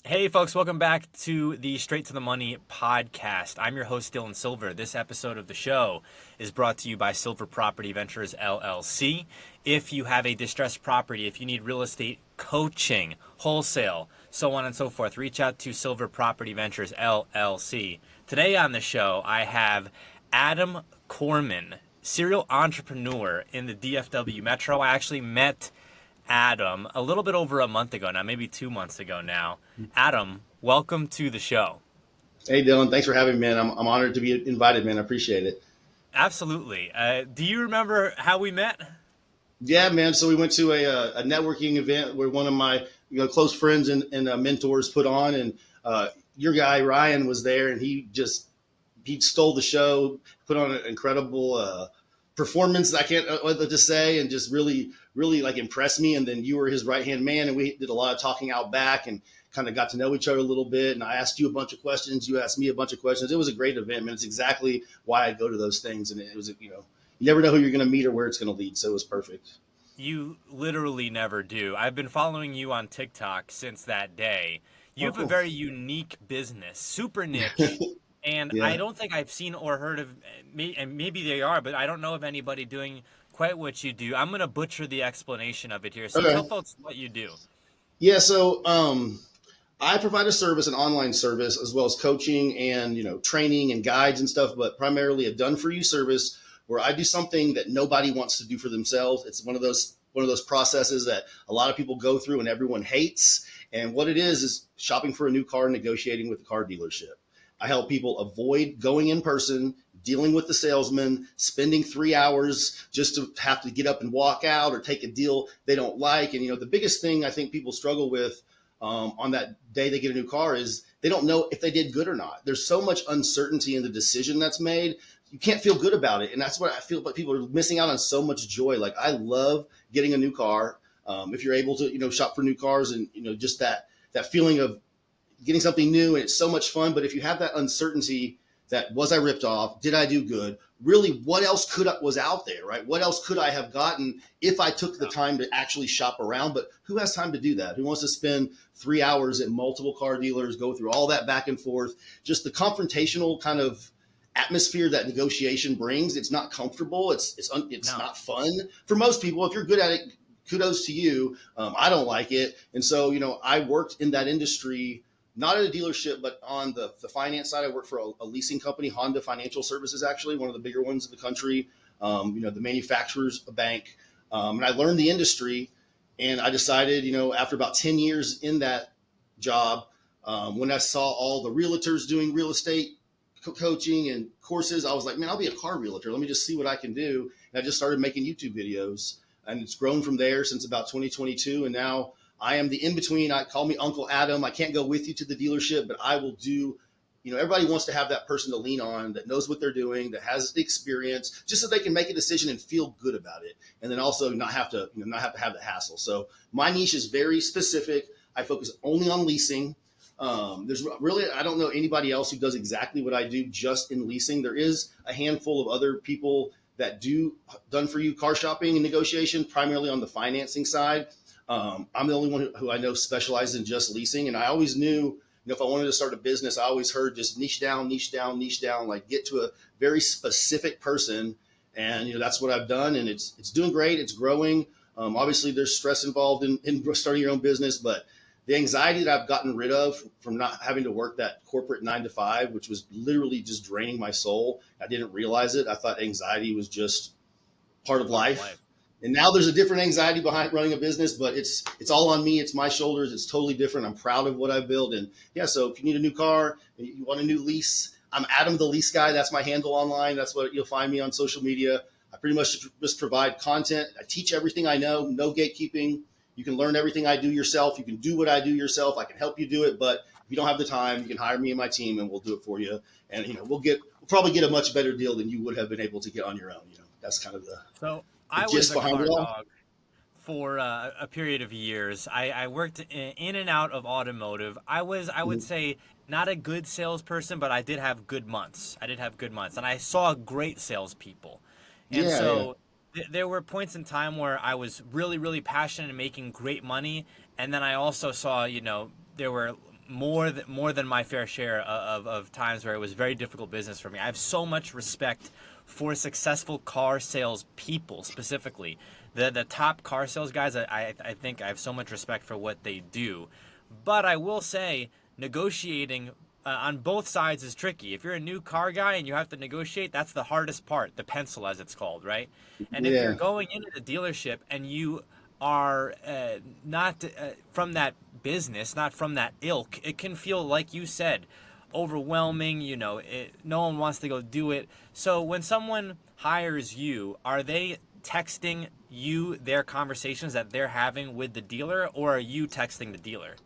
Hey, folks, welcome back to the Straight to the Money podcast. I'm your host, Dylan Silver. This episode of the show is brought to you by Silver Property Ventures, LLC. If you have a distressed property, if you need real estate coaching, wholesale, so on and so forth, reach out to Silver Property Ventures, LLC. Today on the show, I have Adam Korman, serial entrepreneur in the DFW Metro. I actually met Adam a little bit over a month ago now, maybe 2 months ago now. Adam, welcome to the show. Hey, Dylan, thanks for having me, man. I'm honored to be invited, man. I appreciate it. Absolutely. Do you remember how we met? Yeah, man. So we went to a networking event where one of my close friends and mentors put on, and your guy Ryan was there, and he stole the show, put on an incredible performance. I can't what to say, and just really like impressed me. And then you were his right hand man, and we did a lot of talking out back and kind of got to know each other a little bit. And I asked you a bunch of questions, you asked me a bunch of questions. It was a great event, man. It's exactly why I go to those things, and it was you never know who you're going to meet or where it's going to lead. So it was perfect. You literally never do. I've been following you on TikTok since that day. You Oh, have a cool. very unique business, super niche. And I Yeah. don't think I've seen or heard of, and maybe they are, but I don't know of anybody doing quite what you do. I'm going to butcher the explanation of it here. So tell Okay. folks what you do. Yeah. So I provide a service, an online service, as well as coaching and training and guides and stuff, but primarily a done for you service where I do something that nobody wants to do for themselves. It's one of those processes that a lot of people go through and everyone hates. And what it is shopping for a new car, negotiating with the car dealership. I help people avoid going in person, dealing with the salesman, spending 3 hours just to have to get up and walk out or take a deal they don't like. And the biggest thing I think people struggle with on that day they get a new car is they don't know if they did good or not. There's so much uncertainty in the decision that's made. You can't feel good about it. And that's what I feel like people are missing out on so much joy. Like I love getting a new car. If you're able to, shop for new cars and, just that feeling of getting something new, and it's so much fun. But if you have that uncertainty that was I ripped off, did I do good? Really, what else was out there, right? What else could I have gotten if I took the time to actually shop around? But who has time to do that? Who wants to spend 3 hours at multiple car dealers, go through all that back and forth? Just the confrontational kind of atmosphere that negotiation brings. It's not comfortable. It's No. not fun for most people. If you're good at it, kudos to you. I don't like it, and so I worked in that industry, not at a dealership, but on the finance side. I work for a leasing company, Honda Financial Services, actually one of the bigger ones in the country. The manufacturer's a bank, and I learned the industry. And I decided, after about 10 years in that job, when I saw all the realtors doing real estate coaching and courses, I was like, man, I'll be a car realtor. Let me just see what I can do. And I just started making YouTube videos, and it's grown from there since about 2022. And now I am the in between. I call me Uncle Adam. I can't go with you to the dealership, but I will do. Everybody wants to have that person to lean on that knows what they're doing, that has the experience, just so they can make a decision and feel good about it, and then also not have to, have the hassle. So my niche is very specific. I focus only on leasing. There's really, I don't know anybody else who does exactly what I do just in leasing. There is a handful of other people that do done for you car shopping and negotiation, primarily on the financing side. I'm the only one who I know specializes in just leasing. And I always knew, if I wanted to start a business, I always heard just niche down, niche down, niche down, like get to a very specific person. And, that's what I've done. And it's doing great. It's growing. Obviously, there's stress involved in starting your own business, but the anxiety that I've gotten rid of from not having to work that corporate 9 to 5, which was literally just draining my soul. I didn't realize it. I thought anxiety was just part of Part of life. life. And now there's a different anxiety behind running a business, but it's all on me. It's my shoulders. It's totally different. I'm proud of what I've built. And yeah, so if you need a new car, you want a new lease, I'm Adam the Lease Guy. That's my handle online. That's what you'll find me on social media. I pretty much just provide content. I teach everything I know, no gatekeeping. You can learn everything I do yourself. You can do what I do yourself. I can help you do it, but if you don't have the time, you can hire me and my team, and we'll do it for you. And we'll probably get a much better deal than you would have been able to get on your own. That's kind of So the I was gist a behind it car all. dog for a period of years. I worked in and out of automotive. I would Mhm. say, not a good salesperson, but I did have good months. I did have good months, and I saw great salespeople. And Yeah, yeah. so there were points in time where I was really, really passionate and making great money. And then I also saw, there were more than my fair share of times where it was very difficult business for me. I have so much respect for successful car sales people, specifically the top car sales guys. I think I have so much respect for what they do, but I will say negotiating on both sides is tricky. If you're a new car guy and you have to negotiate, that's the hardest part, the pencil as it's called, right? And if you're Yeah. going into the dealership and you are not from that business, not from that ilk, it can feel, like you said, overwhelming. No one wants to go do it. So when someone hires you, are they texting you their conversations that they're having with the dealer, or are you texting the dealer?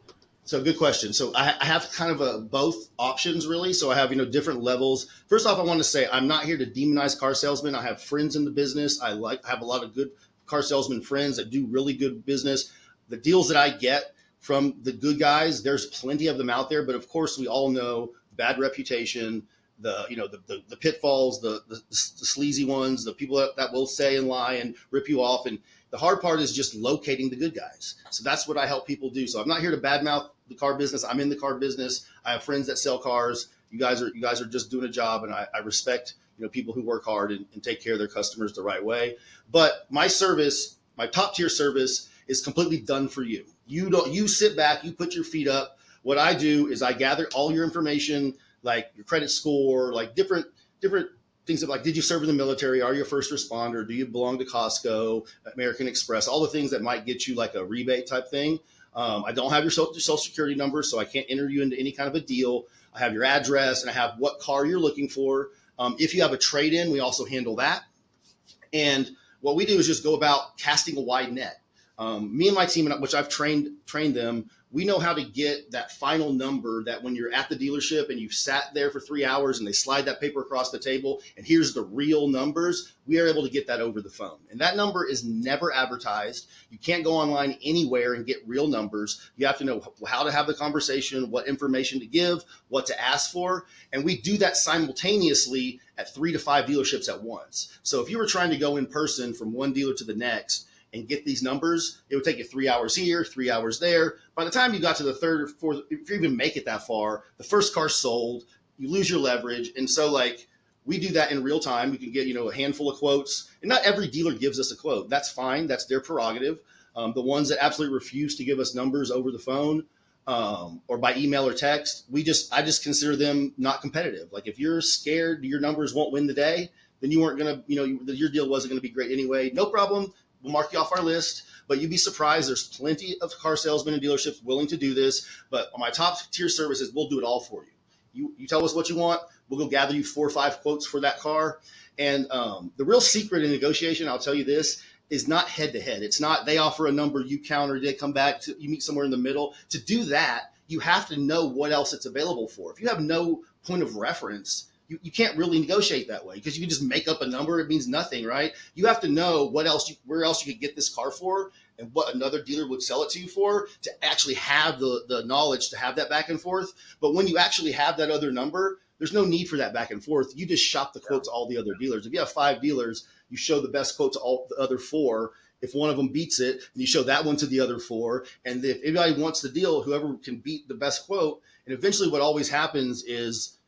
So good question. So I have kind of both options really. So I have, different levels. First off, I want to say I'm not here to demonize car salesmen. I have friends in the business. I have a lot of good car salesman friends that do really good business. The deals that I get from the good guys, there's plenty of them out there. But of course, we all know bad reputation, the pitfalls, the sleazy ones, the people that will say and lie and rip you off. And the hard part is just locating the good guys. So that's what I help people do. So I'm not here to badmouth the car business. I'm in the car business. I have friends that sell cars. You guys are just doing a job, and I respect people who work hard and take care of their customers the right way. But my service, my top tier service, is completely done for you. You sit back, you put your feet up. What I do is I gather all your information, like your credit score, like different things of like, did you serve in the military? Are you a first responder? Do you belong to Costco, American Express? All the things that might get you like a rebate type thing. I don't have your social security number, so I can't enter you into any kind of a deal. I have your address, and I have what car you're looking for. If you have a trade-in, we also handle that. And what we do is just go about casting a wide net. Me and my team, which I've trained them, we know how to get that final number that when you're at the dealership and you've sat there for 3 hours and they slide that paper across the table and here's the real numbers, we are able to get that over the phone. And that number is never advertised. You can't go online anywhere and get real numbers. You have to know how to have the conversation, what information to give, what to ask for. And we do that simultaneously at 3 to 5 dealerships at once. So if you were trying to go in person from one dealer to the next and get these numbers, it would take you 3 hours here, 3 hours there. By the time you got to the third or fourth, if you even make it that far, the first car sold, you lose your leverage. And so we do that in real time. We can get, a handful of quotes, and not every dealer gives us a quote. That's fine. That's their prerogative. The ones that absolutely refuse to give us numbers over the phone or by email or text, I just consider them not competitive. Like if you're scared your numbers won't win the day, then you weren't going to, your deal wasn't going to be great anyway. No problem. We'll mark you off our list, but you'd be surprised. There's plenty of car salesmen and dealerships willing to do this. But on my top tier services, we'll do it all for you. You tell us what you want. We'll go gather you 4 or 5 quotes for that car. And the real secret in negotiation, I'll tell you this, is not head to head. It's not they offer a number, you counter, they come back, you meet somewhere in the middle. To do that, you have to know what else it's available for. If you have no point of reference, you can't really negotiate that way because you can just make up a number. It means nothing, right? You have to know where else you could get this car for and what another dealer would sell it to you for to actually have the knowledge to have that back and forth. But when you actually have that other number, there's no need for that back and forth. You just shop the quotes to all the other dealers. If you have 5 dealers, you show the best quote to all the other 4. If one of them beats it, and you show that one to the other 4. And if anybody wants the deal, whoever can beat the best quote. And eventually what always happens is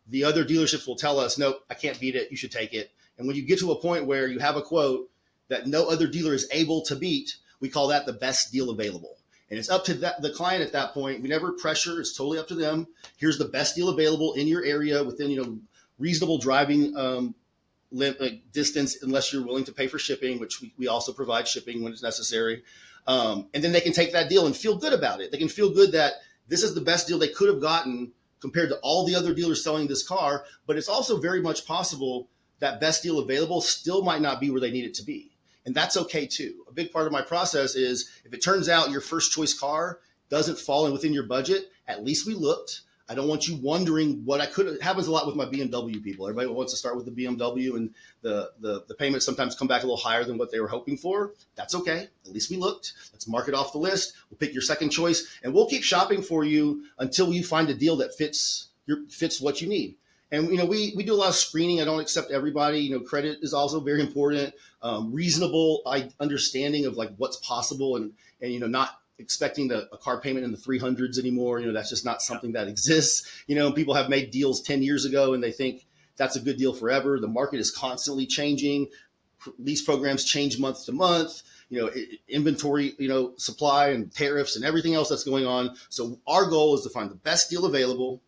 the other dealerships will tell us, nope, I can't beat it. You should take it. And when you get to a point where you have a quote that no other dealer is able to beat, we call that the best deal available. And it's up to the client at that point. We never pressure. It's totally up to them. Here's the best deal available in your area within, reasonable driving distance, unless you're willing to pay for shipping, which we also provide shipping when it's necessary. And then they can take that deal and feel good about it. They can feel good that this is the best deal they could have gotten compared to all the other dealers selling this car. But it's also very much possible that best deal available still might not be where they need it to be. And that's okay too. A big part of my process is if it turns out your first choice car doesn't fall in within your budget, at least we looked. I don't want you wondering what I could. It happens a lot with my BMW people. Everybody wants to start with the BMW, and the payments sometimes come back a little higher than what they were hoping for. That's okay. At least we looked. Let's mark it off the list. We'll pick your second choice, and we'll keep shopping for you until you find a deal that fits what you need. And we do a lot of screening. I don't accept everybody. Credit is also very important. Reasonable understanding of like what's possible, and not expecting a car payment in the 300s anymore. That's just not something that exists. People have made deals 10 years ago and they think that's a good deal forever. The market is constantly changing. Lease programs change month to month. Inventory, supply and tariffs and everything else that's going on. So our goal is to find the best deal available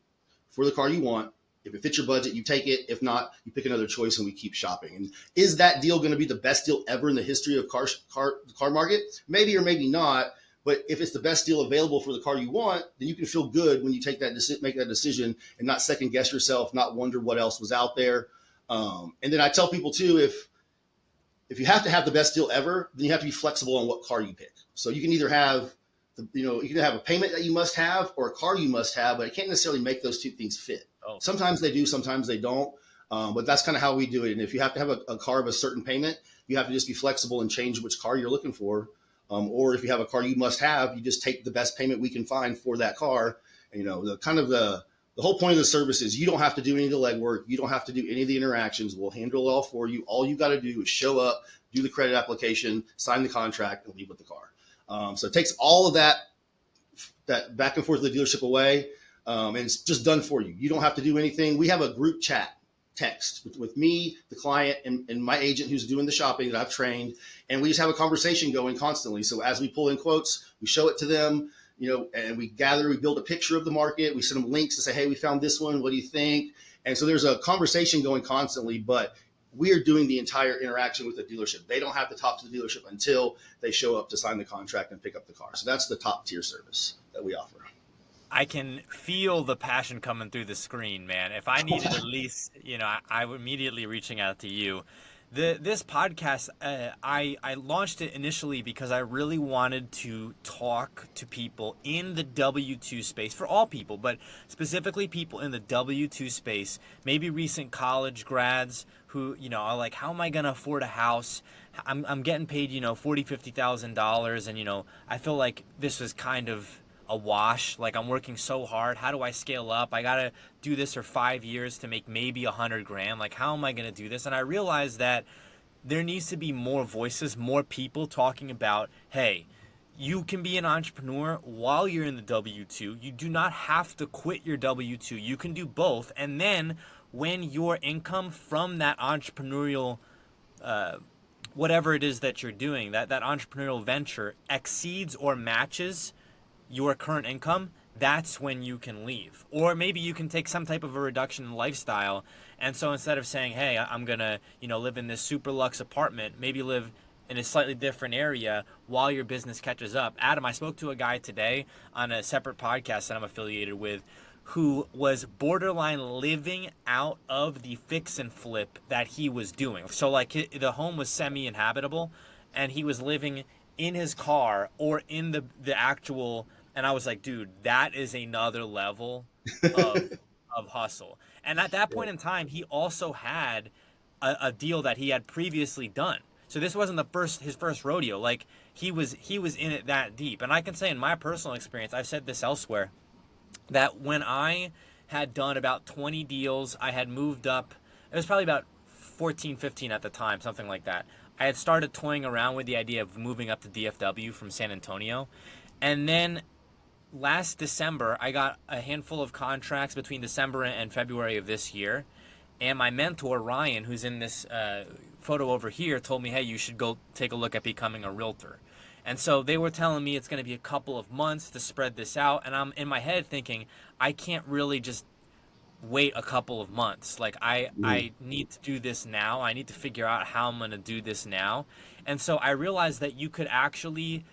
for the car you want. If it fits your budget, you take it. If not, you pick another choice and we keep shopping. And is that deal going to be the best deal ever in the history of the car market? Maybe or maybe not. But if it's the best deal available for the car you want, then you can feel good when you make that decision and not second guess yourself, not wonder what else was out there. And then I tell people too, if you have to have the best deal ever, then you have to be flexible on what car you pick. So you can either have you can have a payment that you must have or a car you must have, but it can't necessarily make those two things fit. Oh. Sometimes they do, sometimes they don't. But that's kind of how we do it. And if you have to have a car of a certain payment, you have to just be flexible and change which car you're looking for. Or if you have a car you must have, you just take the best payment we can find for that car. And, the whole point of the service is you don't have to do any of the legwork. You don't have to do any of the interactions. We'll handle it all for you. All you got to do is show up, do the credit application, sign the contract, and leave with the car. So it takes all of that back and forth to the dealership away, and it's just done for you. You don't have to do anything. We have a group chat text with me, the client, and my agent who's doing the shopping that I've trained, and we just have a conversation going constantly. So as we pull in quotes, we show it to them, and we build a picture of the market. We send them links to say, hey, we found this one. What do you think? And so there's a conversation going constantly, but we are doing the entire interaction with the dealership. They don't have to talk to the dealership until they show up to sign the contract and pick up the car. So that's the top tier service that we offer. I can feel the passion coming through the screen, man. If I needed a lease, I would immediately reaching out to you. This podcast, I launched it initially because I really wanted to talk to people in the W-2 space, for all people, but specifically people in the W-2 space, maybe recent college grads who, are like, how am I going to afford a house? I'm getting paid, $40,000, $50,000, and, I feel like this was kind of a wash. Like, I'm working so hard. How do I scale up? I got to do this for 5 years to make maybe $100,000. Like, how am I going to do this? And I realized that there needs to be more voices, more people talking about, hey, you can be an entrepreneur while you're in the W-2. You do not have to quit your W-2. You can do both. And then when your income from that entrepreneurial whatever it is that you're doing, that entrepreneurial venture exceeds or matches your current income, that's when you can leave. Or maybe you can take some type of a reduction in lifestyle. And so instead of saying, hey, I'm going to, live in this super luxe apartment, maybe live in a slightly different area while your business catches up. Adam, I spoke to a guy today on a separate podcast that I'm affiliated with who was borderline living out of the fix and flip that he was doing. So like the home was semi-inhabitable and he was living in his car or in the actual. And I was like, dude, that is another level of hustle. And at that point in time, he also had a deal that he had previously done. So this wasn't his first rodeo. Like he was in it that deep. And I can say in my personal experience, I've said this elsewhere, that when I had done about 20 deals, I had moved up. It was probably about 14, 15 at the time, something like that. I had started toying around with the idea of moving up to DFW from San Antonio. And then last December, I got a handful of contracts between December and February of this year. And my mentor, Ryan, who's in this photo over here, told me, hey, you should go take a look at becoming a realtor. And so they were telling me it's going to be a couple of months to spread this out. And I'm in my head thinking, I can't really just wait a couple of months. Like I need to do this now. I need to figure out how I'm going to do this now. And so I realized that you could actually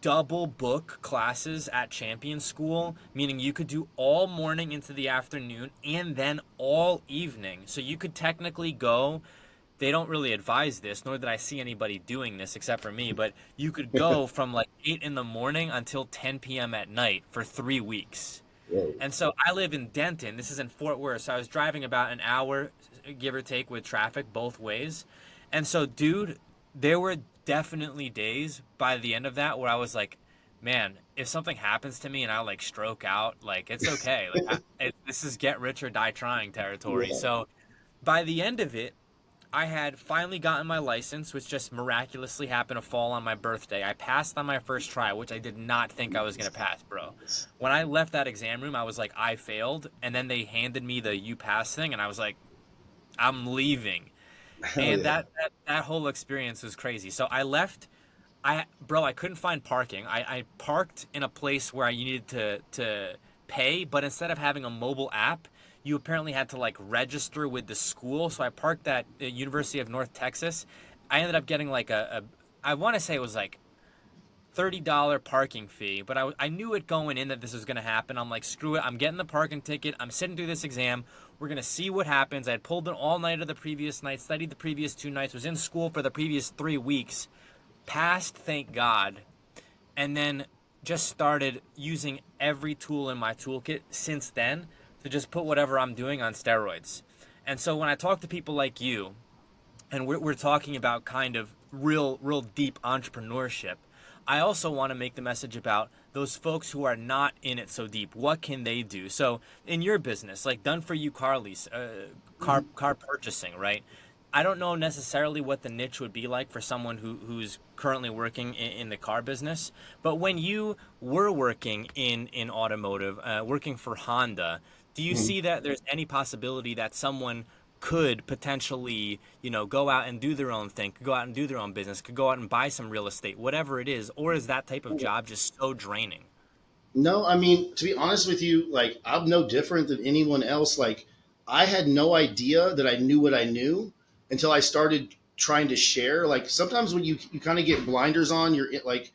double book classes at Champion School, meaning you could do all morning into the afternoon and then all evening. So you could technically go, they don't really advise this, nor did I see anybody doing this except for me, but you could go from like 8 in the morning until 10 p.m. at night for 3 weeks. Whoa. And so I live in Denton. This is in Fort Worth. So I was driving about an hour, give or take, with traffic both ways. And so, dude, there were definitely days by the end of that where I was like, man, if something happens to me and I like stroke out, like it's okay. Like this is get rich or die trying territory. Yeah. So by the end of it, I had finally gotten my license, which just miraculously happened to fall on my birthday. I passed on my first try, which I did not think I was going to pass, bro. When I left that exam room, I was like, I failed. And then they handed me the you pass thing, and I was like, I'm leaving. Hell And yeah. that whole experience was crazy. So I left. I couldn't find parking. I parked in a place where I needed to pay, but instead of having a mobile app, you apparently had to like register with the school. So I parked at the University of North Texas. I ended up getting like I want to say it was like $30 parking fee, but I knew it going in that this was going to happen. I'm like, screw it. I'm getting the parking ticket. I'm sitting through this exam. We're going to see what happens. I had pulled an all-nighter the previous night, studied the previous 2 nights, was in school for the previous 3 weeks, passed, thank God, and then just started using every tool in my toolkit since then to just put whatever I'm doing on steroids. And so when I talk to people like you, and we're talking about kind of real deep entrepreneurship, I also want to make the message about those folks who are not in it so deep. What can they do? So in your business, like done for you car lease, car purchasing, right? I don't know necessarily what the niche would be like for someone who's currently working in the car business. But when you were working in automotive, working for Honda, do you Mhm. see that there's any possibility that someone could potentially, go out and do their own thing, could go out and do their own business, could go out and buy some real estate, whatever it is, or is that type of job just so draining? No, I mean, to be honest with you, like I'm no different than anyone else. Like I had no idea that I knew what I knew until I started trying to share. Like sometimes when you kind of get blinders on, like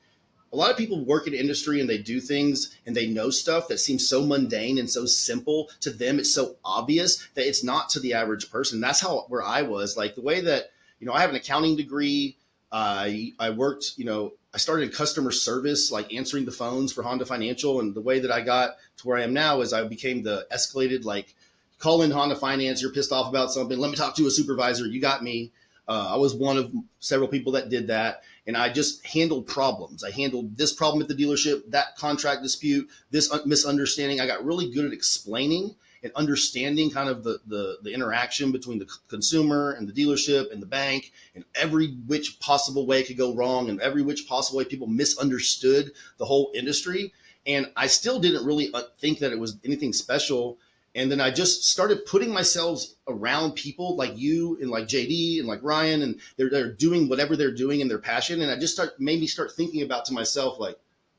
a lot of people work in industry and they do things and they know stuff that seems so mundane and so simple to them. It's so obvious that it's not to the average person. That's how where I was like the way that, I have an accounting degree. I worked, I started in customer service, like answering the phones for Honda Financial. And the way that I got to where I am now is I became the escalated, like, call in Honda Finance. You're pissed off about something. Let me talk to a supervisor. You got me. I was one of several people that did that. And I just handled problems. I handled this problem at the dealership, that contract dispute, this misunderstanding. I got really good at explaining and understanding kind of the interaction between the consumer and the dealership and the bank, and every which possible way it could go wrong, and every which possible way people misunderstood the whole industry. And I still didn't really think that it was anything special. And then I just started putting myself around people like you and like JD and like Ryan, and they're doing whatever they're doing in their passion. And I just made me start thinking about to myself, like,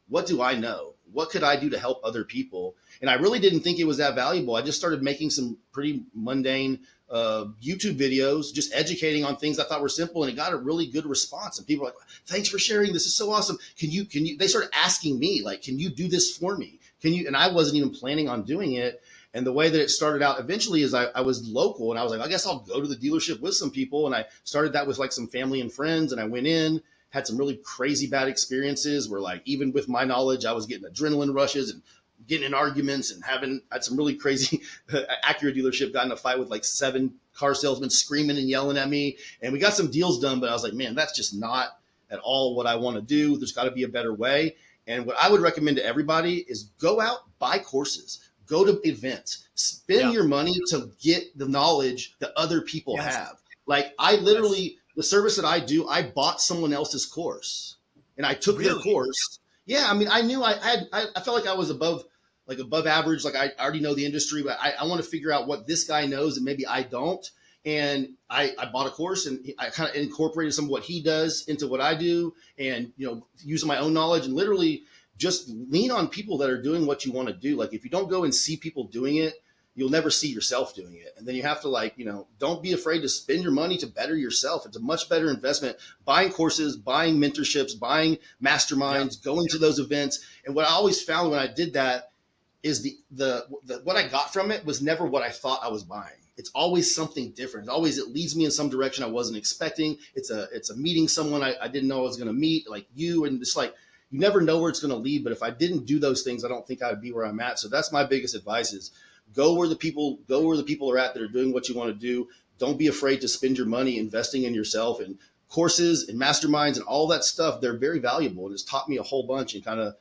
what do I know? What could I do to help other people? And I really didn't think it was that valuable. I just started making some pretty mundane YouTube videos, just educating on things I thought were simple, and it got a really good response. And people were like, "Thanks for sharing. This is so awesome. Can you?" They started asking me, like, "Can you do this for me? Can you?" And I wasn't even planning on doing it. And the way that it started out eventually is I was local, and I was like, I guess I'll go to the dealership with some people. And I started that with like some family and friends. And I went in, had some really crazy bad experiences where, like, even with my knowledge, I was getting adrenaline rushes and getting in arguments and had some really crazy Acura dealership got in a fight with like 7 car salesmen screaming and yelling at me. And we got some deals done, but I was like, man, that's just not at all what I want to do. There's got to be a better way. And what I would recommend to everybody is go out, buy courses, go to events, spend Yeah. your money to get the knowledge that other people Yes. have. Like I Yes. literally, the service that I do, I bought someone else's course and I took their Really? course. Yeah. I mean, I knew I felt like I was above average. Like I already know the industry, but I want to figure out what this guy knows and maybe I don't. And I bought a course and I kind of incorporated some of what he does into what I do, and, using my own knowledge and literally just lean on people that are doing what you want to do. Like if you don't go and see people doing it, you'll never see yourself doing it. And then you have to, like, don't be afraid to spend your money to better yourself. It's a much better investment. Buying courses, buying mentorships, buying Yeah. masterminds, going to those events. And what I always found when I did that is the what I got from it was never what I thought I was buying. It's always something different. It leads me in some direction I wasn't expecting. It's a meeting someone I didn't know I was going to meet, like you, and it's like you never know where it's going to lead. But if I didn't do those things, I don't think I would be where I'm at. So that's my biggest advice: is go where the people are at that are doing what you want to do. Don't be afraid to spend your money investing in yourself, and courses and masterminds and all that stuff. They're very valuable, and it's taught me a whole bunch. And kind of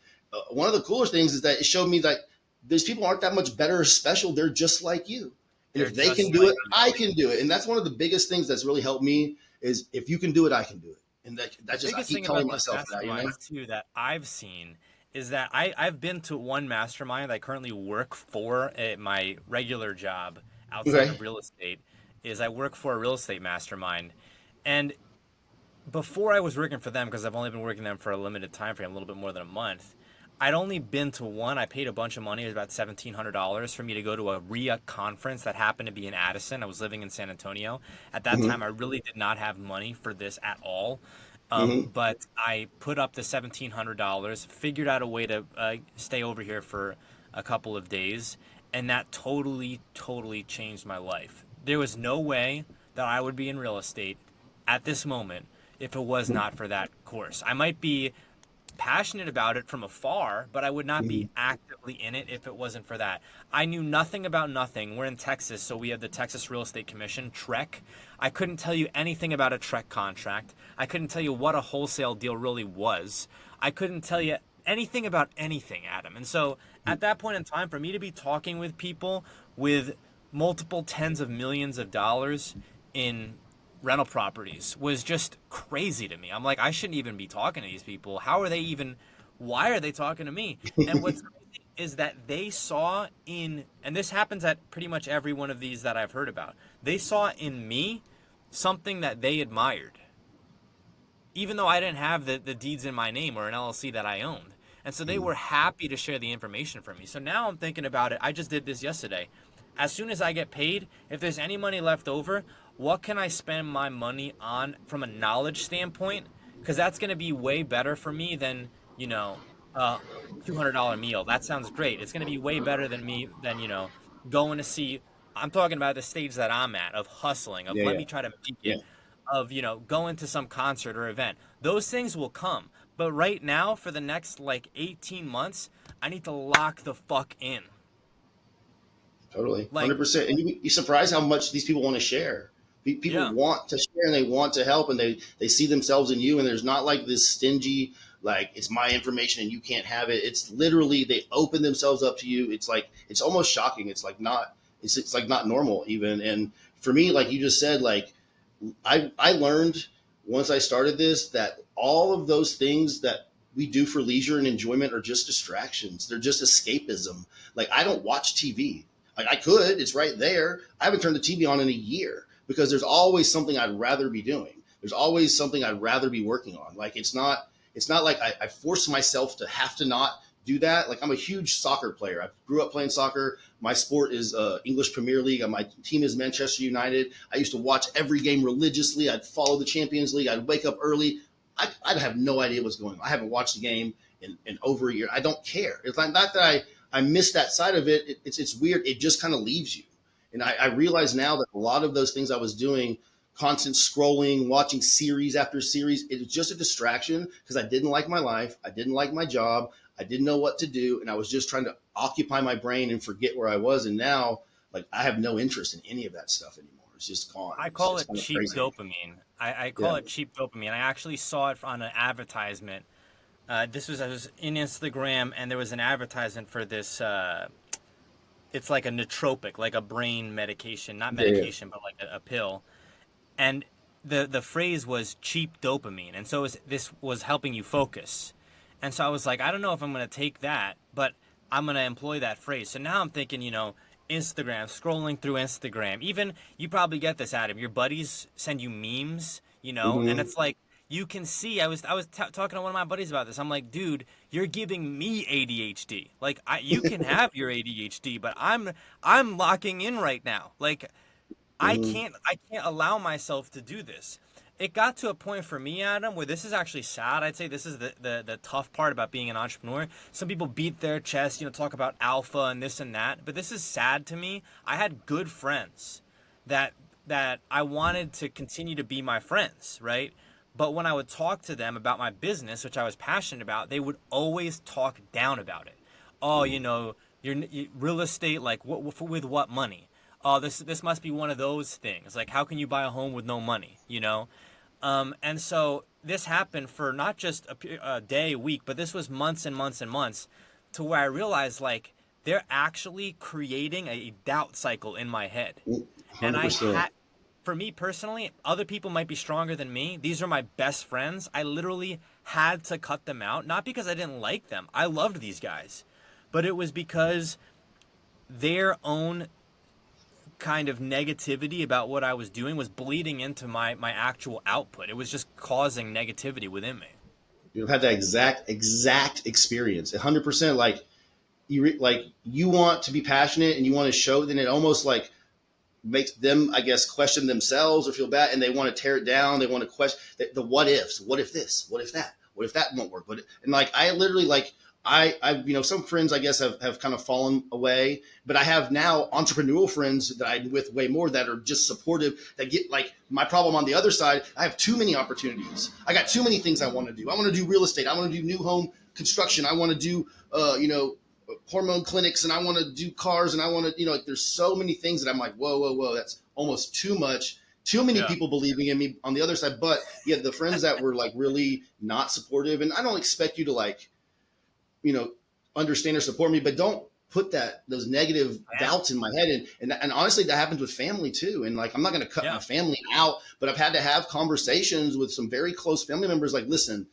one of the cooler things is that it showed me that these people aren't that much better or special. They're just like you. And They're if they can just do like it, I can do it. And that's one of the biggest things that's really helped me is if you can do it, I can do it. And the that's just, I biggest keep thing telling about these myself that, you know? masterminds too that I've seen is that I've been to one mastermind. I currently work for at my regular job outside Okay. of real estate. Is I work for a real estate mastermind, and before I was working for them, because I've only been working them for a limited time frame, a little bit more than a month. I'd only been to one. I paid a bunch of money. It was about $1,700 for me to go to a RIA conference that happened to be in Addison. I was living in San Antonio. At that Mm-hmm. time, I really did not have money for this at all. Mm-hmm. But I put up the $1,700, figured out a way to stay over here for a couple of days, and that totally, totally changed my life. There was no way that I would be in real estate at this moment if it was not for that course. I might be passionate about it from afar, but I would not Mm-hmm. be actively in it if it wasn't for that. I knew nothing about nothing. We're in Texas, so we have the Texas Real Estate Commission, TREC. I couldn't tell you anything about a TREC contract. I couldn't tell you what a wholesale deal really was. I couldn't tell you anything about anything, Adam. And so at that point in time, for me to be talking with people with multiple tens of millions of dollars in rental properties was just crazy to me. I'm like, I shouldn't even be talking to these people. How are they even, why are they talking to me? And what's crazy is that they saw in, and this happens at pretty much every one of these that I've heard about, they saw in me something that they admired, even though I didn't have the deeds in my name or an LLC that I owned. And so they were happy to share the information for me. So now I'm thinking about it. I just did this yesterday. As soon as I get paid, if there's any money left over, what can I spend my money on from a knowledge standpoint? Because that's going to be way better for me than, a $200 meal. That sounds great. It's going to be way better than going to see. I'm talking about the stage that I'm at of hustling, of Yeah. let Yeah. me try to make Yeah. it, of, going to some concert or event. Those things will come. But right now, for the next like 18 months, I need to lock the fuck in. Totally, Like, 100%. And you surprised how much these people want to share. People yeah. want to share and they want to help and they see themselves in you. And there's not like this stingy, like it's my information and you can't have it. It's literally they open themselves up to you. It's like it's almost shocking. It's like not normal even. And for me, like you just said, like I learned once I started this that all of those things that we do for leisure and enjoyment are just distractions. They're just escapism. Like I don't watch TV. Like I could, it's right there. I haven't turned the TV on in a year because there's always something I'd rather be doing. There's always something I'd rather be working on. Like it's not like I force myself to have to not do that. Like I'm a huge soccer player. I grew up playing soccer. My sport is English Premier League. My team is Manchester United. I used to watch every game religiously. I'd follow the Champions League. I'd wake up early. I'd have no idea what's going on. I haven't watched the game in over a year. I don't care. It's like not that I miss that side of it. It's weird. It just kind of leaves you. And I realize now that a lot of those things I was doing, constant scrolling, watching series after series, it was just a distraction because I didn't like my life. I didn't like my job. I didn't know what to do. And I was just trying to occupy my brain and forget where I was. And now, like, I have no interest in any of that stuff anymore. It's just gone. I call It's it kind of cheap crazy. dopamine. I call Yeah. it cheap dopamine. I actually saw it on an advertisement. I was in Instagram, and there was an advertisement for this. It's like a nootropic, like a brain medication, not Yeah. Yeah. medication, but like a pill. And the phrase was cheap dopamine, and so this was helping you focus. And so I was like, I don't know if I'm going to take that, but I'm going to employ that phrase. So now I'm thinking, Instagram, scrolling through Instagram. Even you probably get this, Adam. Your buddies send you memes, and Mm-hmm. it's like you can see. I was talking to one of my buddies about this. I'm like, dude, you're giving me ADHD. Like, you can have your ADHD, but I'm locking in right now. Like, Mm-hmm. I can't allow myself to do this. It got to a point for me, Adam, where this is actually sad. I'd say this is the tough part about being an entrepreneur. Some people beat their chest, talk about alpha and this and that, but this is sad to me. I had good friends that I wanted to continue to be my friends, right? But when I would talk to them about my business, which I was passionate about, they would always talk down about it. Oh, real estate, like with what money? Oh, this must be one of those things. Like, how can you buy a home with no money? And so this happened for not just a day, a week, but this was months and months and months, to where I realized like they're actually creating a doubt cycle in my head. And I 100%. had, for me personally, other people might be stronger than me. These are my best friends. I literally had to cut them out, not because I didn't like them. I loved these guys, but it was because their own kind of negativity about what I was doing was bleeding into my actual output. It was just causing negativity within me. You've had that exact experience. 100%. Like like you want to be passionate and you want to show, then it almost like makes them, I guess, question themselves or feel bad, and they want to tear it down. They want to question the what ifs. What if this? What if that? What if that won't work? And like I literally like some friends I guess have kind of fallen away, but I have now entrepreneurial friends that I'm with way more that are just supportive. That get like my problem on the other side. I have too many opportunities. I got too many things I want to do. I want to do real estate. I want to do new home construction. I want to do hormone clinics, and I want to do cars, and I want to, like there's so many things that I'm like, whoa, that's almost too much. Too many Yeah. people believing in me on the other side. But yeah, the friends that were like really not supportive, and I don't expect you to like, understand or support me, but don't put those negative doubts in my head. And honestly, that happens with family too. And like, I'm not going to cut Yeah. my family out, but I've had to have conversations with some very close family members. Like, listen,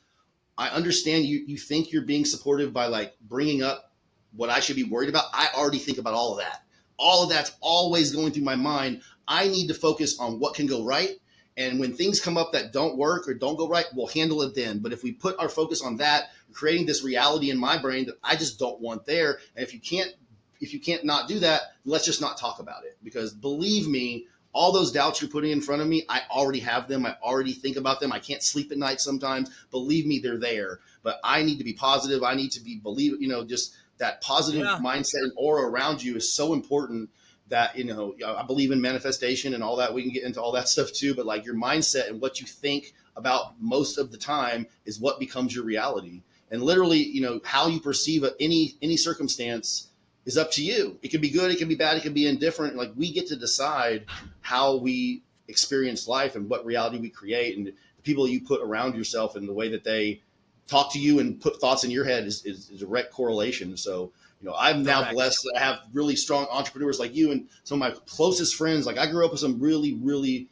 I understand you think you're being supportive by like bringing up what I should be worried about. I already think about all of that. All of that's always going through my mind. I need to focus on what can go right. And when things come up that don't work or don't go right, we'll handle it then. But if we put our focus on that, creating this reality in my brain that I just don't want there. And if you can't not do that, let's just not talk about it. Because believe me, all those doubts you're putting in front of me, I already have them. I already think about them. I can't sleep at night sometimes. Believe me, they're there. But I need to be positive. I need to just that positive Yeah. mindset and aura around you is so important. That I believe in manifestation and all that. We can get into all that stuff too, but like your mindset and what you think about most of the time is what becomes your reality. And literally, how you perceive any circumstance is up to you. It can be good, it can be bad, it can be indifferent. Like we get to decide how we experience life and what reality we create, and the people you put around yourself and the way that they talk to you and put thoughts in your head is direct correlation. So I'm now Correct. blessed that I have really strong entrepreneurs like you and some of my closest friends. Like I grew up with some really, really,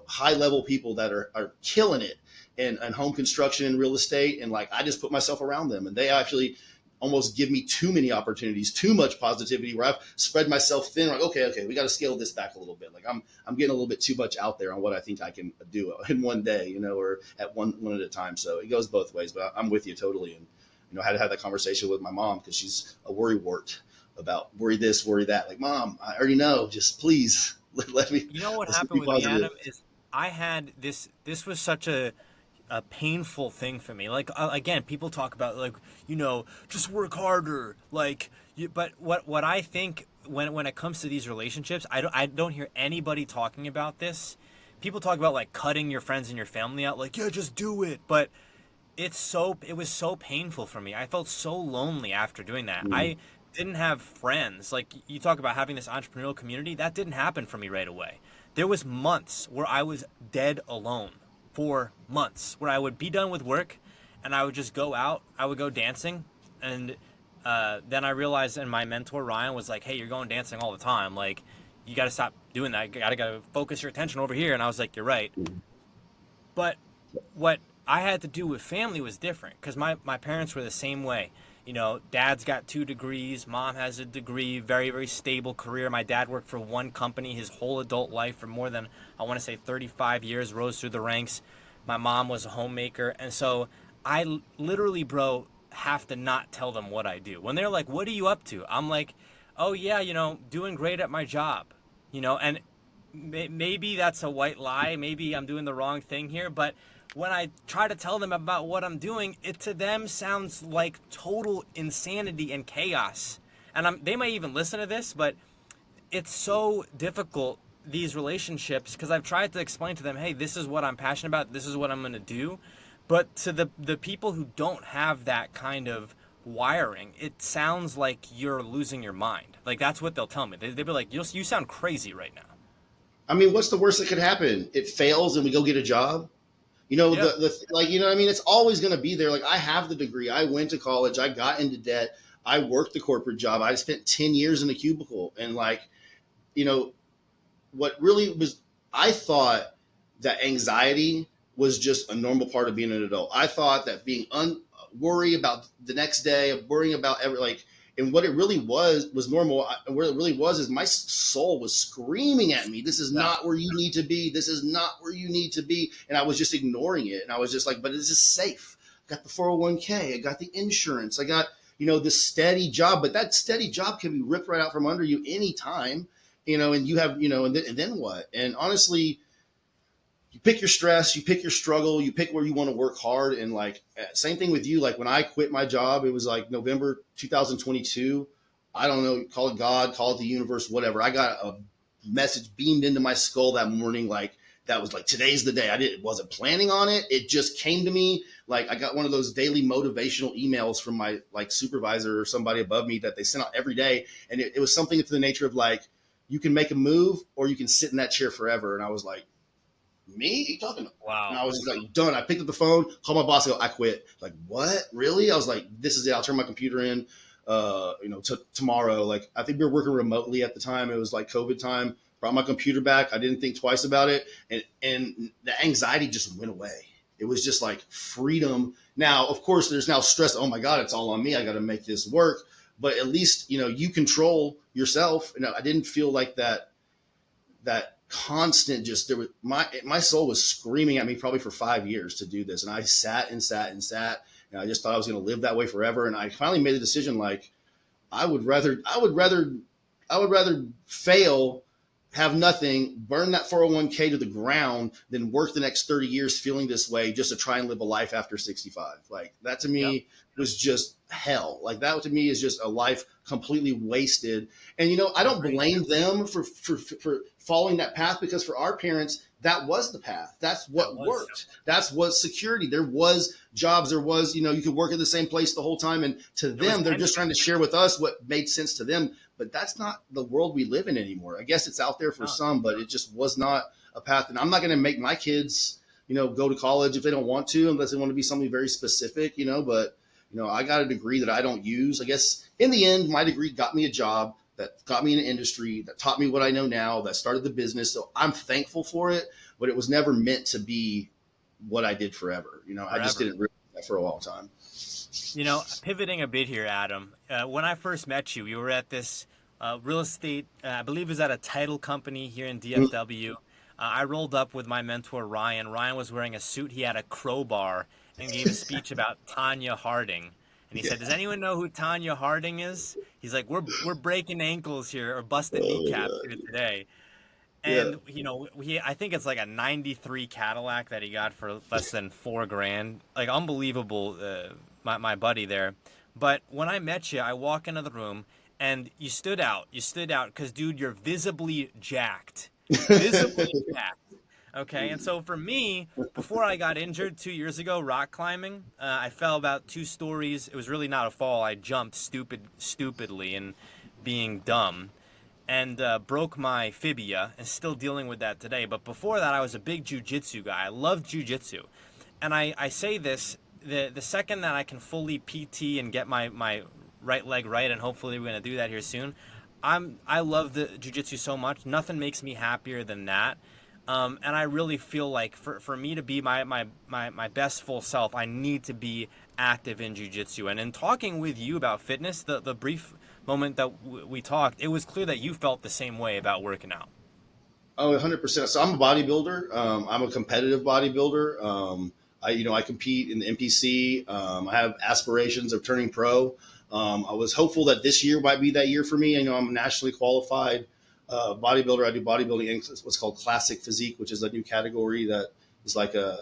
high level people that are killing it in home construction and real estate. And like, I just put myself around them, and they actually almost give me too many opportunities, too much positivity, where I've spread myself thin. Like, okay, we got to scale this back a little bit. Like I'm getting a little bit too much out there on what I think I can do in one day, or at one at a time. So it goes both ways, but I'm with you totally. And, I had to have that conversation with my mom because she's a worrywart about worry this, worry that. Like, Mom, I already know. Just please let me, You know what let's happened be with me, positive. Adam, is I had this was such a painful thing for me. Like again, people talk about like, just work harder. Like but what I think when it comes to these relationships, I don't hear anybody talking about this. People talk about like cutting your friends and your family out, like, yeah, just do it. But it was so painful for me. I felt so lonely after doing that. Mm. I didn't have friends. Like you talk about having this entrepreneurial community, that didn't happen for me right away. There was months where I was dead alone. For months where I would be done with work and I would just go out. I would go dancing, and then I realized, and my mentor Ryan was like, "Hey, you're going dancing all the time. Like, you got to stop doing that. You got to focus your attention over here." And I was like, "You're right." But what I had to do with family was different because my parents were the same way. Dad's got 2 degrees, mom has a degree, very, very stable career. My dad worked for one company his whole adult life for more than, I want to say, 35 years, rose through the ranks. My mom was a homemaker. And so I literally, bro, have to not tell them what I do. When they're like, "What are you up to?" I'm like, "Oh, yeah, doing great at my job." And maybe that's a white lie. Maybe I'm doing the wrong thing here, but when I try to tell them about what I'm doing, it to them sounds like total insanity and chaos. And they might even listen to this, but it's so difficult, these relationships, because I've tried to explain to them, hey, this is what I'm passionate about, this is what I'm going to do. But to the people who don't have that kind of wiring, it sounds like you're losing your mind. Like that's what they'll tell me. They'll be like, you sound crazy right now. I mean, what's the worst that could happen? It fails and we go get a job. Yeah. Like, what I mean? It's always going to be there. Like I have the degree. I went to college. I got into debt. I worked the corporate job. I spent 10 years in a cubicle, and like, you know, what really was, I thought that anxiety was just a normal part of being an adult. I thought that being worry about the next day, worrying about every like, and what it really was normal. And what it really was is my soul was screaming at me, "This is Yeah. not where you need to be. This is not where you need to be." And I was just ignoring it. And I was just like, "But this is safe. I got the 401k. I got the insurance. I got this steady job." But that steady job can be ripped right out from under you anytime. And you have, and then what? And honestly, you pick your stress, you pick your struggle, you pick where you want to work hard. And like, same thing with you. Like when I quit my job, it was like November 2022. I don't know, call it God, call it the universe, whatever. I got a message beamed into my skull that morning. Like that was like, today's the day. Wasn't planning on it. It just came to me. Like I got one of those daily motivational emails from my like supervisor or somebody above me that they sent out every day. And it was something to the nature of like, you can make a move or you can sit in that chair forever. And I was like, me? What are you talking about? Wow. And I was just like, done. I picked up the phone, called my boss, I quit. Like, what? Really? I was like, this is it. I'll turn my computer in, tomorrow. Like, I think we were working remotely at the time. It was like COVID time. Brought my computer back. I didn't think twice about it. And the anxiety just went away. It was just like freedom. Now, of course, there's now stress. Oh my God, it's all on me. I got to make this work. But at least, you control yourself. And I didn't feel like that constant, just there was my soul was screaming at me probably for 5 years to do this. And I sat and sat and sat. And I just thought I was going to live that way forever. And I finally made a decision. Like I would rather fail, have nothing, burn that 401k to the ground than work the next 30 years feeling this way just to try and live a life after 65. Like that to me was just hell. Like that to me is just a life completely wasted. And, I don't blame them for following that path, because for our parents, that was the path. That's what worked. That's what security. There was jobs. There was, you could work at the same place the whole time. And to them, they're just trying to share with us what made sense to them. But that's not the world we live in anymore. I guess it's out there for some, but it just was not a path. And I'm not going to make my kids, go to college if they don't want to, unless they want to be something very specific, but, I got a degree that I don't use. I guess in the end, my degree got me a job that got me in an industry that taught me what I know now, that started the business. So I'm thankful for it, but it was never meant to be what I did forever. I just didn't realize that for a long time. Pivoting a bit here, Adam, when I first met you, you were at this real estate, I believe it was at a title company here in DFW. I rolled up with my mentor, Ryan. Ryan was wearing a suit. He had a crowbar and gave a speech about Tanya Harding. And he said, "Does anyone know who Tanya Harding is?" He's like, we're breaking ankles here or busting kneecaps here today. And, I think it's like a 93 Cadillac that he got for less than $4,000. Like unbelievable, my buddy there. But when I met you, I walk into the room and you stood out. You stood out because, dude, you're visibly jacked. Visibly jacked. Okay, and so for me, before I got injured 2 years ago rock climbing, I fell about 2 stories. It was really not a fall. I jumped stupidly and being dumb, and broke my fibia, and still dealing with that today. But before that, I was a big jiu-jitsu guy. I loved jiu-jitsu. And I say this, the second that I can fully PT and get my right leg right, and hopefully we're going to do that here soon, I love the jiu-jitsu so much. Nothing makes me happier than that. And I really feel like for me to be my best full self, I need to be active in jiu-jitsu. And in talking with you about fitness, the brief moment that we talked, it was clear that you felt the same way about working out. Oh, 100%. So I'm a bodybuilder. I'm a competitive bodybuilder. I compete in the NPC. I have aspirations of turning pro. I was hopeful that this year might be that year for me. I'm a nationally qualified bodybuilder. I do bodybuilding in what's called classic physique, which is a new category that is like a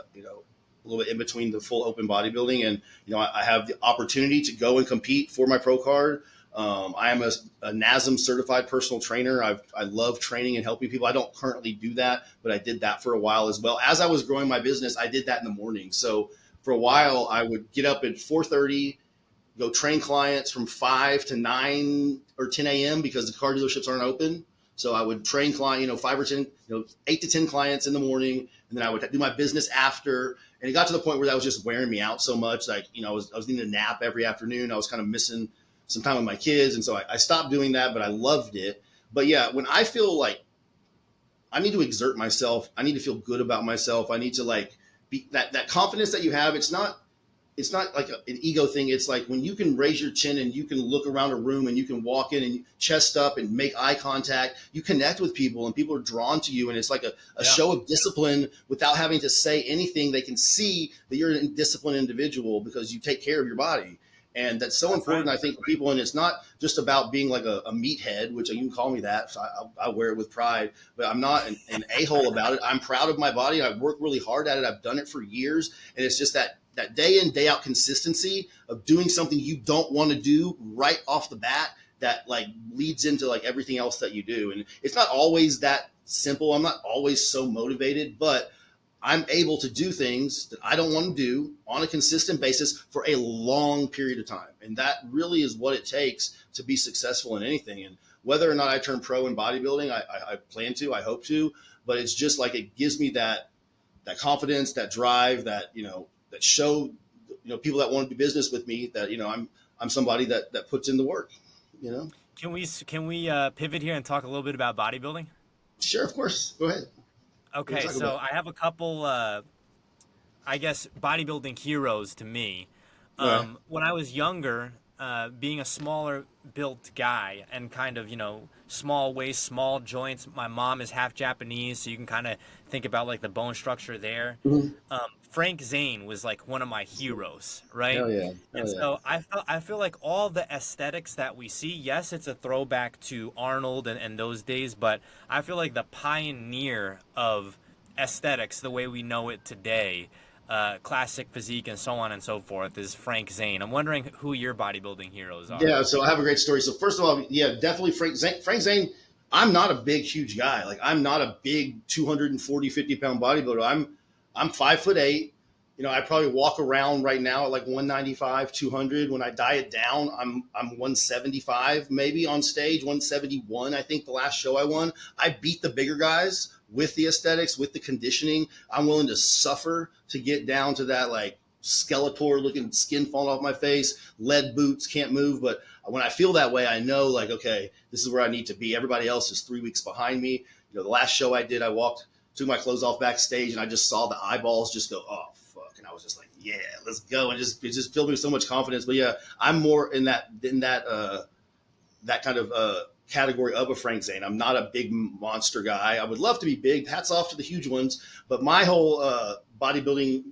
little bit in between the full open bodybuilding. And I have the opportunity to go and compete for my pro card. I am a NASM certified personal trainer. I love training and helping people. I don't currently do that, but I did that for a while as well. As I was growing my business, I did that in the morning. So for a while, I would get up at 4:30. Go train clients from 5 to 9 or 10 a.m. because the car dealerships aren't open. So I would train 5 or 10, 8 to 10 clients in the morning, and then I would do my business after. And it got to the point where that was just wearing me out so much. Like, I was needing a nap every afternoon. I was kind of missing some time with my kids. And so I stopped doing that, but I loved it. But yeah, when I feel like I need to exert myself, I need to feel good about myself. I need to like be that confidence that you have. It's not like an ego thing. It's like when you can raise your chin and you can look around a room and you can walk in and chest up and make eye contact, you connect with people and people are drawn to you. And it's like a show of discipline without having to say anything. They can see that you're a disciplined individual because you take care of your body. And that's so important, I think, for people. And it's not just about being like a meathead, which you can call me that. So I wear it with pride, but I'm not an a-hole about it. I'm proud of my body. I've worked really hard at it. I've done it for years. And it's just that day in, day out consistency of doing something you don't want to do right off the bat that like leads into like everything else that you do. And it's not always that simple. I'm not always so motivated, but I'm able to do things that I don't want to do on a consistent basis for a long period of time. And that really is what it takes to be successful in anything. And whether or not I turn pro in bodybuilding, I plan to, I hope to, but it's just like, it gives me that confidence, that drive, that, that show, people that want to do business with me that, I'm somebody that puts in the work, Can we pivot here and talk a little bit about bodybuilding? Sure. Of course. Go ahead. Okay. So I have a couple, I guess, bodybuilding heroes to me. When I was younger, being a smaller built guy and kind of, small waist, small joints. My mom is half Japanese, so you can kind of think about like the bone structure there. Mm-hmm. Frank Zane was like one of my heroes, right? Hell yeah. And so I feel like all the aesthetics that we see, yes, it's a throwback to Arnold and those days, but I feel like the pioneer of aesthetics, the way we know it today, classic physique and so on and so forth, is Frank Zane. I'm wondering who your bodybuilding heroes are. Yeah, so I have a great story. So first of all, yeah, definitely Frank Zane. Frank Zane, I'm not a big, huge guy. Like I'm not a big 240, 50-pound bodybuilder. I'm 5'8". I probably walk around right now at like 195, 200. When I diet down, I'm 175 maybe on stage, 171. I think the last show I won, I beat the bigger guys with the aesthetics, with the conditioning. I'm willing to suffer to get down to that like Skeletor looking, skin falling off my face, lead boots, can't move. But when I feel that way, I know like, okay, this is where I need to be. Everybody else is 3 weeks behind me. The last show I did, I took my clothes off backstage and I just saw the eyeballs just go, oh, fuck. And I was just like, yeah, let's go. And it just filled me with so much confidence. But yeah, I'm more in that kind of category of a Frank Zane. I'm not a big monster guy. I would love to be big. Hats off to the huge ones. But my whole bodybuilding,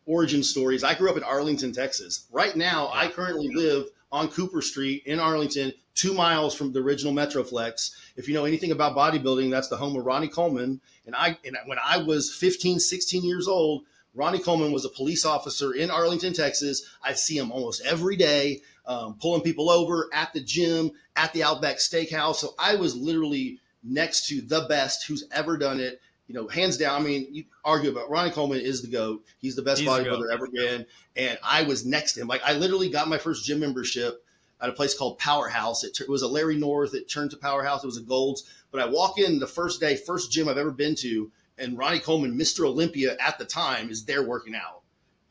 origin stories. I grew up in Arlington, Texas. Right now, I currently live on Cooper Street in Arlington, 2 miles from the original Metroflex. If you know anything about bodybuilding, that's the home of Ronnie Coleman. And when I was 15, 16 years old, Ronnie Coleman was a police officer in Arlington, Texas. I see him almost every day, pulling people over at the gym, at the Outback Steakhouse. So I was literally next to the best who's ever done it. Hands down. I mean, you argue about Ronnie Coleman is the GOAT. He's the best bodybuilder ever been. And I was next to him. Like I literally got my first gym membership at a place called Powerhouse. It was a Larry North. It turned to Powerhouse. It was a Gold's. But I walk in the first day, first gym I've ever been to, and Ronnie Coleman, Mr. Olympia at the time, is there working out.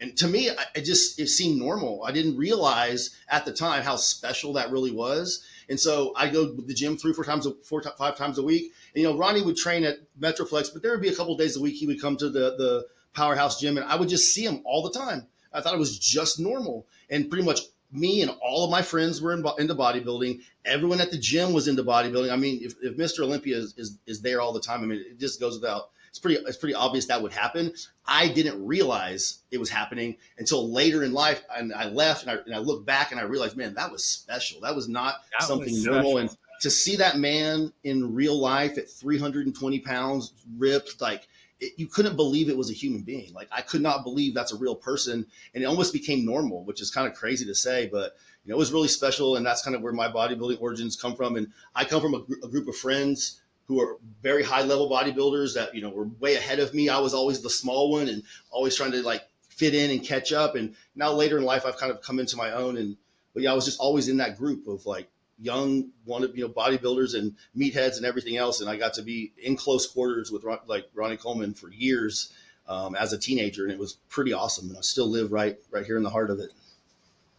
And to me, it seemed normal. I didn't realize at the time how special that really was. And so I go to the gym 5 times a week. And, Ronnie would train at Metroflex, but there would be a couple of days a week he would come to the Powerhouse gym, and I would just see him all the time. I thought it was just normal. And pretty much me and all of my friends were into bodybuilding. Everyone at the gym was into bodybuilding. I mean, if Mr. Olympia is there all the time, I mean, it just goes without. It's pretty obvious that would happen. I didn't realize it was happening until later in life. And I left and I looked back and I realized, man, that was special. That was not something normal. And to see that man in real life at 320 pounds, ripped, like you couldn't believe it was a human being. Like I could not believe that's a real person. And it almost became normal, which is kind of crazy to say, but it was really special. And that's kind of where my bodybuilding origins come from. And I come from a group of friends who are very high level bodybuilders that, were way ahead of me. I was always the small one and always trying to like fit in and catch up. And now later in life, I've kind of come into my own. But yeah, I was just always in that group of like young, bodybuilders and meatheads and everything else. And I got to be in close quarters with like Ronnie Coleman for years as a teenager. And it was pretty awesome. And I still live right here in the heart of it.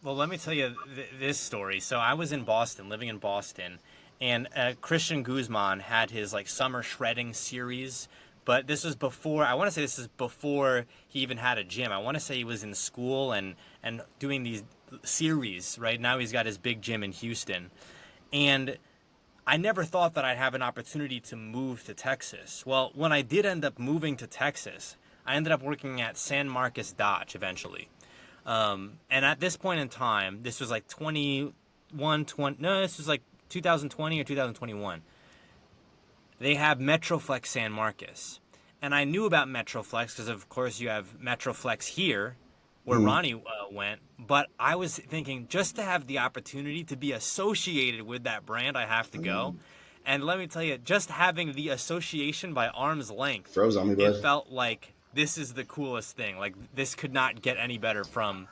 Well, let me tell you this story. So I was in Boston, living in Boston, and Christian Guzman had his like summer shredding series. But this was before. I want to say this is before he even had a gym. I want to say he was in school and doing these series. Right now, he's got his big gym in Houston, and I never thought that I'd have an opportunity to move to Texas. Well, when I did end up moving to Texas, I ended up working at San Marcos Dodge eventually. And at this point in time, this was like 21, 20, no, this was like 2020 or 2021. They have Metroflex San Marcos. And I knew about Metroflex because, of course, you have Metroflex here where Mhm. Ronnie went. But I was thinking just to have the opportunity to be associated with that brand, I have to go. And let me tell you, just having the association by arm's length, Froze on me, it bud. felt like this is the coolest thing. Like this could not get any better from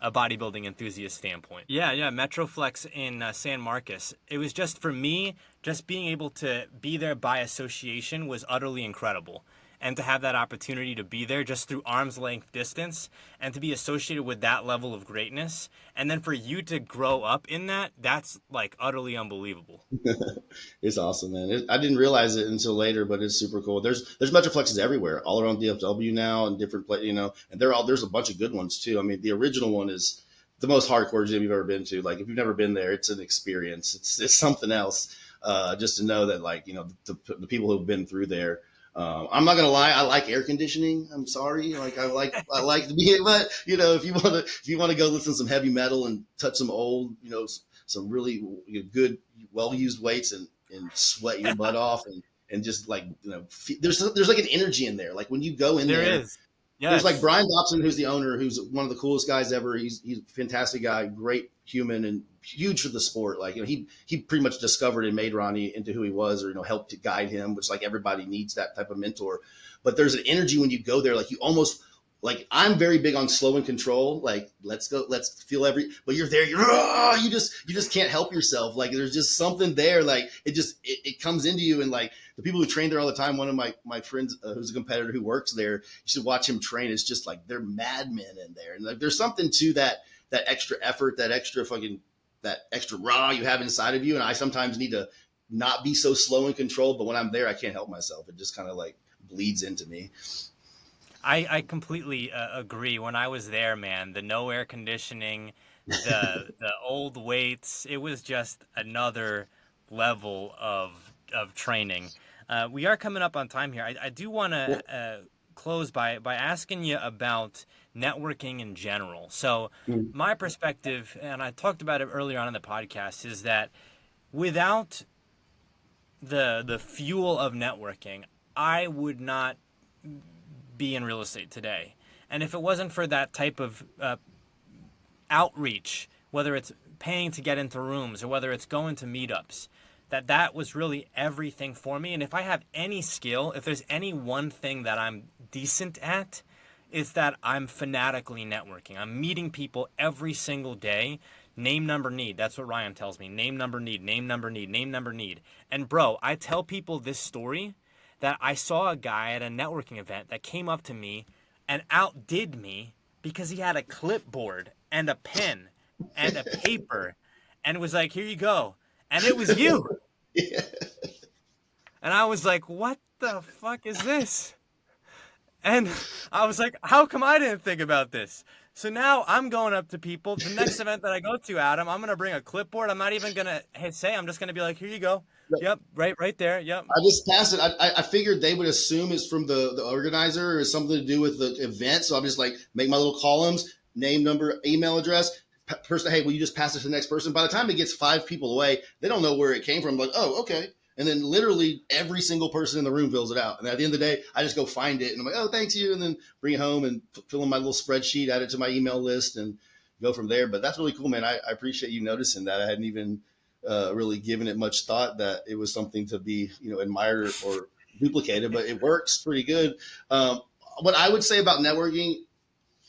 a bodybuilding enthusiast standpoint. Yeah, yeah, Metroflex in San Marcos. It was just for me, just being able to be there by association was utterly incredible. And to have that opportunity to be there just through arm's length distance and to be associated with that level of greatness. And then for you to grow up in that, that's like utterly unbelievable. It's awesome, man. I didn't realize it until later, but it's super cool. There's Metroflexes everywhere, all around DFW now, and different places, and there's a bunch of good ones too. I mean, the original one is the most hardcore gym you've ever been to. Like, if you've never been there, it's an experience. It's something else. Just to know that, like, the people who've been through there. I'm not gonna lie, I like air conditioning. I'm sorry, like I like to be, but if you want to go listen to some heavy metal and touch some old, some really good, well used weights and sweat your butt off and just like there's like an energy in there. Like when you go in There there, is. there's like Yes. Brian Dobson, who's the owner, who's one of the coolest guys ever. He's a fantastic guy, great human, and huge for the sport. Like he pretty much discovered and made Ronnie into who he was, or helped to guide him, which like everybody needs that type of mentor. But there's an energy when you go there, like you almost like I'm very big on slow and control. Like let's go, let's feel but you're there, you just can't help yourself. Like there's just something there. Like it comes into you, and like the people who train there all the time. One of my friends who's a competitor who works there, you should watch him train. It's just like they're madmen in there, and like there's something to that extra effort, that extra raw you have inside of you. And I sometimes need to not be so slow and controlled, but when I'm there, I can't help myself. It just kind of like bleeds into me. I completely agree. When I was there, man, the no air conditioning, the old weights, it was just another level of training. We are coming up on time here. I do want to Well, close by asking you about networking in general. So, my perspective, and I talked about it earlier on in the podcast, is that without the fuel of networking, I would not be in real estate today. And if it wasn't for that type of outreach, whether it's paying to get into rooms or whether it's going to meetups, that was really everything for me. And if I have any skill, if there's any one thing that I'm decent at, it's that I'm fanatically networking. I'm meeting people every single day. Name, number, need. That's what Ryan tells me. Name, number, need. Name, number, need. Name, number, need. And bro, I tell people this story that I saw a guy at a networking event that came up to me and outdid me because he had a clipboard and a pen and a paper and was like, "Here you go." And it was you. yeah. And I was like, "What the fuck is this?" And I was like, "How come I didn't think about this?" So now I'm going up to people. The next event that I go to, Adam, I'm gonna bring a clipboard. I'm not even gonna say. I'm just gonna be like, "Here you go." Yep, right there. Yep. I just passed it. I figured they would assume it's from the organizer or something to do with the event. So I'm just like make my little columns, name, number, email address, person. Hey, will you just pass it to the next person? By the time it gets 5 people away, they don't know where it came from. Like, oh, okay. And then literally every single person in the room fills it out. And at the end of the day, I just go find it and I'm like, oh, thanks you. And then bring it home and fill in my little spreadsheet, add it to my email list and go from there. But that's really cool, man. I appreciate you noticing that. I hadn't even really given it much thought that it was something to be, admired or duplicated, but it works pretty good. What I would say about networking,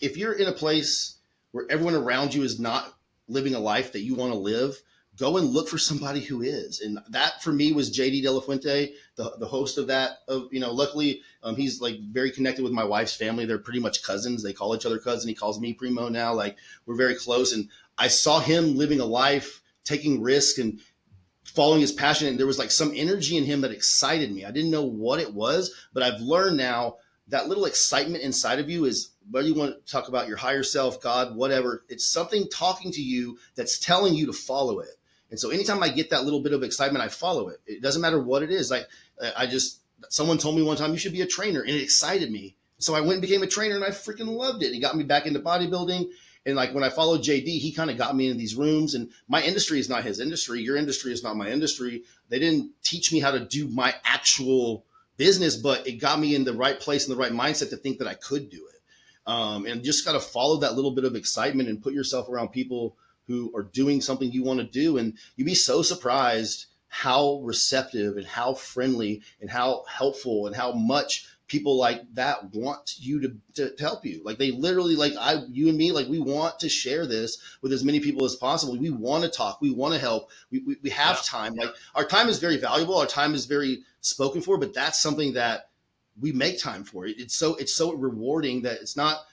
if you're in a place where everyone around you is not living a life that you want to live, go and look for somebody who is. And that for me was JD De La Fuente, the host of that. Luckily, he's like very connected with my wife's family. They're pretty much cousins. They call each other cousin. He calls me primo now. Like we're very close. And I saw him living a life, taking risks and following his passion. And there was like some energy in him that excited me. I didn't know what it was, but I've learned now that little excitement inside of you is, whether you want to talk about your higher self, God, whatever, it's something talking to you that's telling you to follow it. And so anytime I get that little bit of excitement, I follow it. It doesn't matter what it is. Like someone told me one time, you should be a trainer, and it excited me. So I went and became a trainer, and I freaking loved it. It got me back into bodybuilding. And like when I followed JD, he kind of got me into these rooms, and my industry is not his industry. Your industry is not my industry. They didn't teach me how to do my actual business, but it got me in the right place and the right mindset to think that I could do it. And just got to follow that little bit of excitement and put yourself around people who are doing something you want to do. And you'd be so surprised how receptive and how friendly and how helpful and how much people like that want you to help you. Like they literally, like you and me, like we want to share this with as many people as possible. We want to talk. We want to help. We have time. Like our time is very valuable. Our time is very spoken for, but that's something that we make time for. It's so rewarding that it's not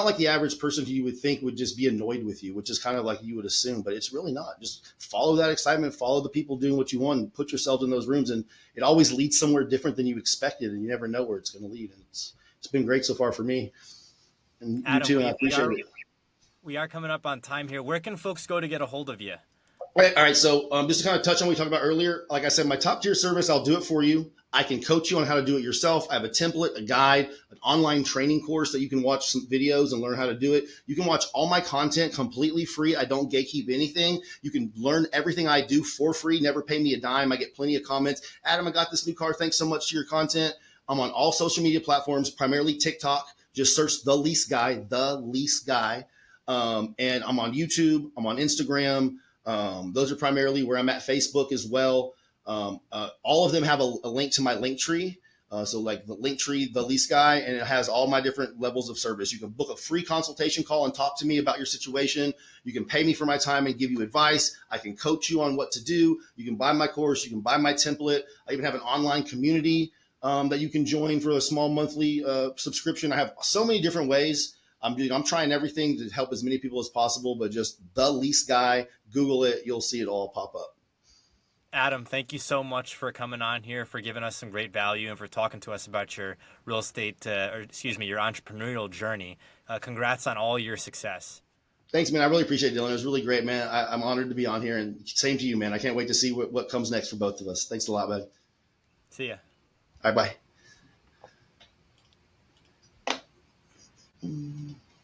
like the average person who you would think would just be annoyed with you, which is kind of like you would assume, but it's really not. Just follow that excitement, follow the people doing what you want, and put yourself in those rooms. And it always leads somewhere different than you expected, and you never know where it's going to lead. And it's been great so far for me. And Adam, you too, and I appreciate it. We are coming up on time here. Where can folks go to get a hold of you? All right. So just to kind of touch on what we talked about earlier, like I said, my top tier service, I'll do it for you. I can coach you on how to do it yourself. I have a template, a guide, an online training course that you can watch some videos and learn how to do it. You can watch all my content completely free. I don't gatekeep anything. You can learn everything I do for free. Never pay me a dime. I get plenty of comments. Adam, I got this new car. Thanks so much to your content. I'm on all social media platforms, primarily TikTok. Just search The Lease Guy. And I'm on YouTube. I'm on Instagram. Those are primarily where I'm at. Facebook as well. All of them have a link to my link tree. So like the link tree, The Lease Guy, and it has all my different levels of service. You can book a free consultation call and talk to me about your situation. You can pay me for my time and give you advice. I can coach you on what to do. You can buy my course. You can buy my template. I even have an online community that you can join for a small monthly subscription. I have so many different ways. I'm trying everything to help as many people as possible, but just The Lease Guy, Google it. You'll see it all pop up. Adam, thank you so much for coming on here, for giving us some great value, and for talking to us about your real estate, your entrepreneurial journey. Congrats on all your success. Thanks, man. I really appreciate it, Dylan. It was really great, man. I'm honored to be on here, and same to you, man. I can't wait to see what comes next for both of us. Thanks a lot, bud. See ya. All right, bye.